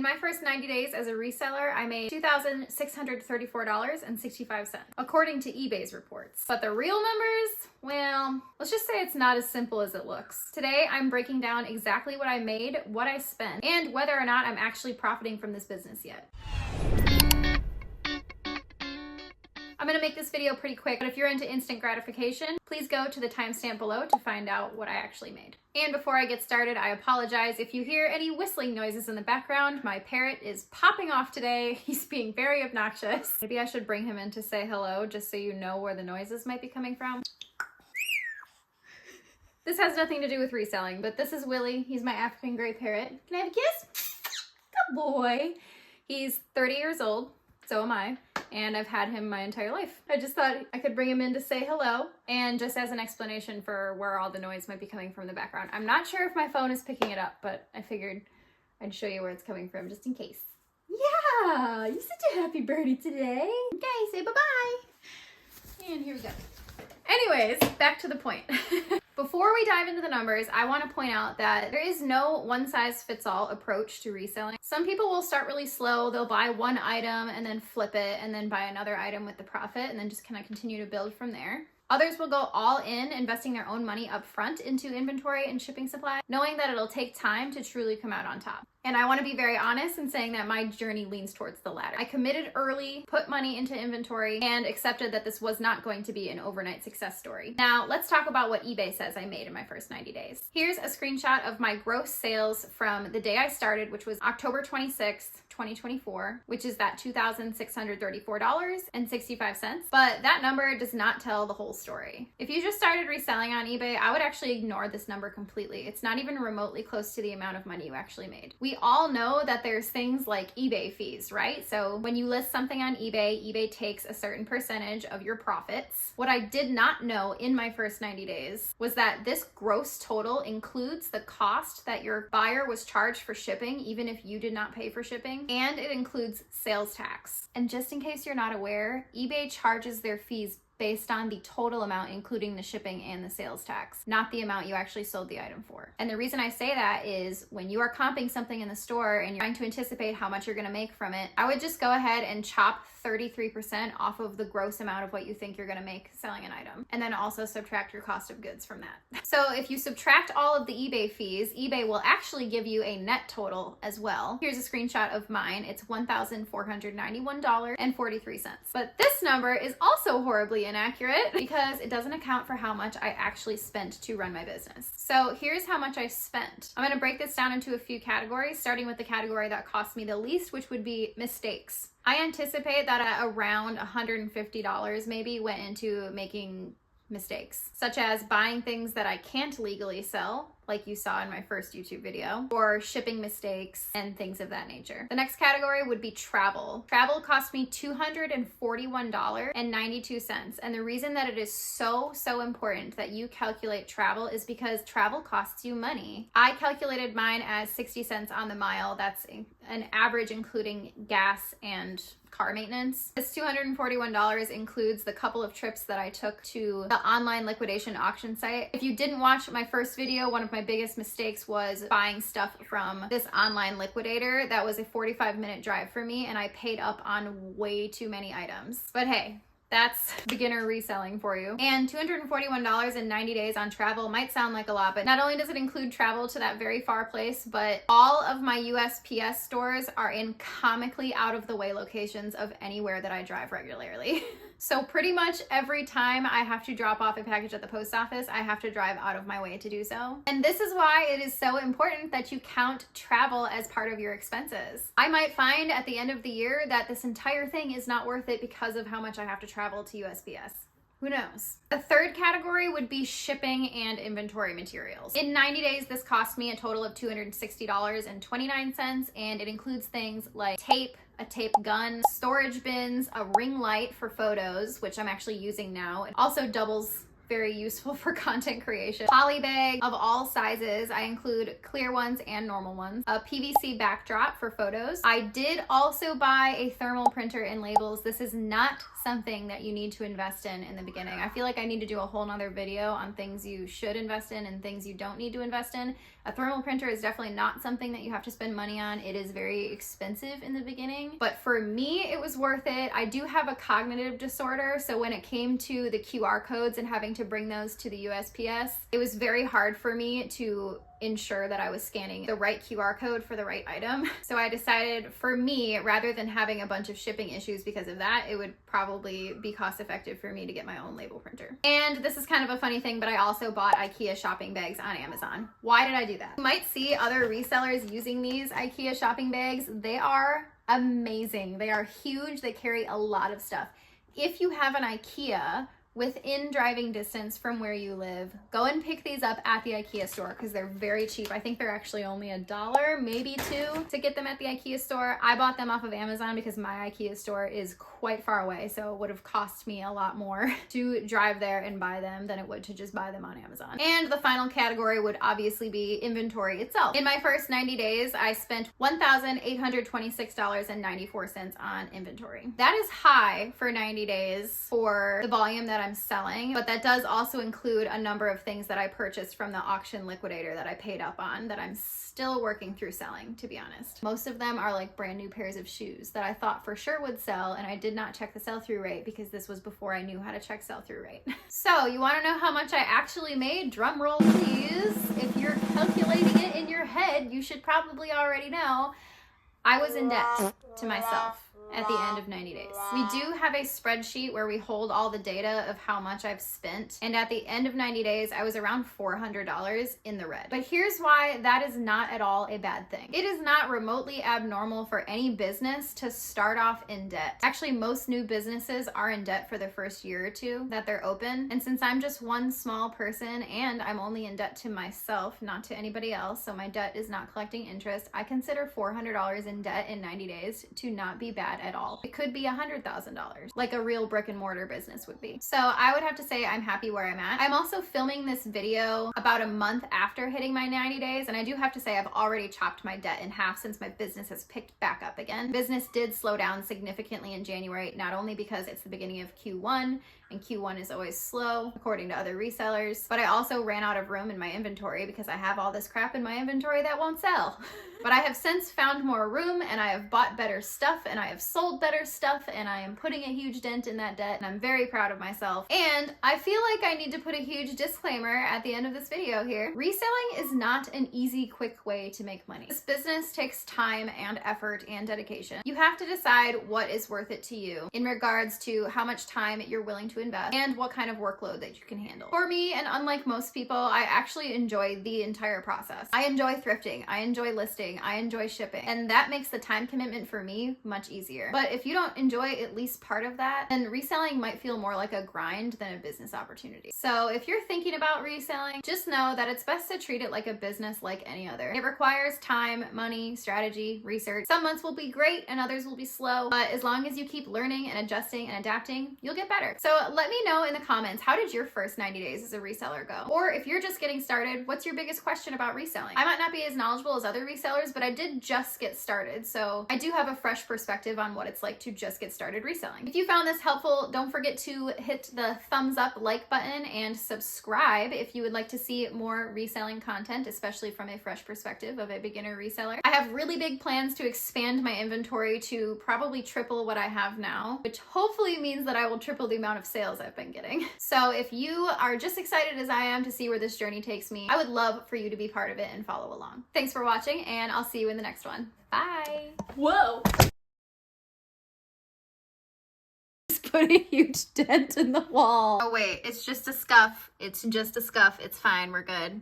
my first 90 days as a reseller, I made $2,634.65, according to eBay's reports. But the real numbers, well, let's just say it's not as simple as it looks. Today, I'm breaking down exactly what I made, what I spent, and whether or not I'm actually profiting from this business yet. I'm gonna make this video pretty quick, but if you're into instant gratification, please go to the timestamp below to find out what I actually made. And before I get started, I apologize if you hear any whistling noises in the background. My parrot is popping off today. He's being very obnoxious. Maybe I should bring him in to say hello, just so you know where the noises might be coming from. This has nothing to do with reselling, but this is Willie. He's my African gray parrot. Can I have a kiss? Good boy. He's 30 years old, so am I. And I've had him my entire life. I just thought I could bring him in to say hello, and just as an explanation for where all the noise might be coming from in the background. I'm not sure if my phone is picking it up, but I figured I'd show you where it's coming from just in case. Yeah, you're such a happy birdie today. Okay, say bye-bye. And here we go. Anyways, back to the point. Before we dive into the numbers, I want to point out that there is no one-size-fits-all approach to reselling. Some people will start really slow. They'll buy one item and then flip it and then buy another item with the profit and then just kind of continue to build from there. Others will go all in, investing their own money up front into inventory and shipping supply, knowing that it'll take time to truly come out on top. And I want to be very honest in saying that my journey leans towards the latter. I committed early, put money into inventory, and accepted that this was not going to be an overnight success story. Now, let's talk about what eBay says I made in my first 90 days. Here's a screenshot of my gross sales from the day I started, which was October 26th, 2024, which is that $2,634.65. But that number does not tell the whole story. If you just started reselling on eBay, I would actually ignore this number completely. It's not even remotely close to the amount of money you actually made. We all know that there's things like eBay fees, right? So when you list something on eBay, eBay takes a certain percentage of your profits. What I did not know in my first 90 days was that this gross total includes the cost that your buyer was charged for shipping, even if you did not pay for shipping, and it includes sales tax. And just in case you're not aware, eBay charges their fees based on the total amount, including the shipping and the sales tax, not the amount you actually sold the item for. And the reason I say that is when you are comping something in the store and you're trying to anticipate how much you're gonna make from it, I would just go ahead and chop 33% off of the gross amount of what you think you're gonna make selling an item. And then also subtract your cost of goods from that. So if you subtract all of the eBay fees, eBay will actually give you a net total as well. Here's a screenshot of mine. It's $1,491.43. But this number is also horribly inaccurate because it doesn't account for how much I actually spent to run my business. So here's how much I spent. I'm gonna break this down into a few categories, starting with the category that cost me the least, which would be mistakes. I anticipate that at around $150 maybe went into making mistakes, such as buying things that I can't legally sell, like you saw in my first YouTube video, or shipping mistakes and things of that nature. The next category would be travel. Travel cost me $241.92. And the reason that it is so important that you calculate travel is because travel costs you money. I calculated mine as 60 cents on the mile. That's an average including gas and car maintenance. This $241 includes the couple of trips that I took to the online liquidation auction site. If you didn't watch my first video, one of my biggest mistakes was buying stuff from this online liquidator. That was a 45-minute drive for me, and I paid up on way too many items. But hey, that's beginner reselling for you. And $241 in 90 days on travel might sound like a lot, but not only does it include travel to that very far place, but all of my USPS stores are in comically out of the way locations of anywhere that I drive regularly. So pretty much every time I have to drop off a package at the post office, I have to drive out of my way to do so. And this is why it is so important that you count travel as part of your expenses. I might find at the end of the year that this entire thing is not worth it because of how much I have to travel to USPS. Who knows? The third category would be shipping and inventory materials. In 90 days, this cost me a total of $260.29, and it includes things like tape, a tape gun, storage bins, a ring light for photos, which I'm actually using now. It also doubles very useful for content creation. Poly bag of all sizes. I include clear ones and normal ones. A PVC backdrop for photos. I did also buy a thermal printer and labels. This is not something that you need to invest in the beginning. I feel like I need to do a whole nother video on things you should invest in and things you don't need to invest in. A thermal printer is definitely not something that you have to spend money on. It is very expensive in the beginning, but for me, it was worth it. I do have a cognitive disorder, so when it came to the QR codes and having to bring those to the USPS, it was very hard for me to ensure that I was scanning the right QR code for the right item. So I decided, for me, rather than having a bunch of shipping issues because of that, it would probably be cost effective for me to get my own label printer. And this is kind of a funny thing, but I also bought IKEA shopping bags on Amazon. Why did I do that? You might see other resellers using these IKEA shopping bags. They are amazing. They are huge. They carry a lot of stuff. If you have an IKEA within driving distance from where you live, go and pick these up at the IKEA store because they're very cheap. I think they're actually only $1, maybe $2 to get them at the IKEA store. I bought them off of Amazon because my IKEA store is quite far away, so it would have cost me a lot more to drive there and buy them than it would to just buy them on Amazon. And the final category would obviously be inventory itself. In my first 90 days, I spent $1,826.94 on inventory. That is high for 90 days for the volume that I'm selling, but that does also include a number of things that I purchased from the auction liquidator that I paid up on that I'm still working through selling, to be honest. Most of them are like brand new pairs of shoes that I thought for sure would sell, and I did not check the sell-through rate because this was before I knew how to check sell-through rate. So you want to know how much I actually made? Drum roll please. If you're calculating it in your head, you should probably already know. I was in debt to myself at the end of 90 days. We do have a spreadsheet where we hold all the data of how much I've spent, and at the end of 90 days I was around $400 in the red. But here's why that is not at all a bad thing. It is not remotely abnormal for any business to start off in debt. Actually, most new businesses are in debt for the first year or two that they're open, and since I'm just one small person and I'm only in debt to myself, not to anybody else, so my debt is not collecting interest, I consider $400 in debt in 90 days to not be bad at all. It could be $100,000, like a real brick and mortar business would be. So I would have to say I'm happy where I'm at. I'm also filming this video about a month after hitting my 90 days, and I do have to say I've already chopped my debt in half since my business has picked back up again. Business did slow down significantly in January, not only because it's the beginning of Q1, and Q1 is always slow, according to other resellers, but I also ran out of room in my inventory because I have all this crap in my inventory that won't sell. But I have since found more room, and I have bought better stuff, and I have sold better stuff, and I am putting a huge dent in that debt, and I'm very proud of myself. And I feel like I need to put a huge disclaimer at the end of this video here. Reselling is not an easy, quick way to make money. This business takes time and effort and dedication. You have to decide what is worth it to you in regards to how much time you're willing to invest and what kind of workload that you can handle. For me, and unlike most people, I actually enjoy the entire process. I enjoy thrifting, I enjoy listing, I enjoy shipping, and that makes the time commitment for me much easier. But if you don't enjoy at least part of that, then reselling might feel more like a grind than a business opportunity. So if you're thinking about reselling, just know that it's best to treat it like a business like any other. It requires time, money, strategy, research. Some months will be great and others will be slow, but as long as you keep learning and adjusting and adapting, you'll get better. So let me know in the comments, how did your first 90 days as a reseller go? Or if you're just getting started, what's your biggest question about reselling? I might not be as knowledgeable as other resellers, but I did just get started, so I do have a fresh perspective on what it's like to just get started reselling. If you found this helpful, don't forget to hit the thumbs up like button and subscribe if you would like to see more reselling content, especially from a fresh perspective of a beginner reseller. I have really big plans to expand my inventory to probably triple what I have now, which hopefully means that I will triple the amount of sales I've been getting. So if you are just excited as I am to see where this journey takes me, I would love for you to be part of it and follow along. Thanks for watching, and I'll see you in the next one. Bye. Whoa. Just put a huge dent in the wall. Oh wait, it's just a scuff. It's just a scuff. It's fine. We're good.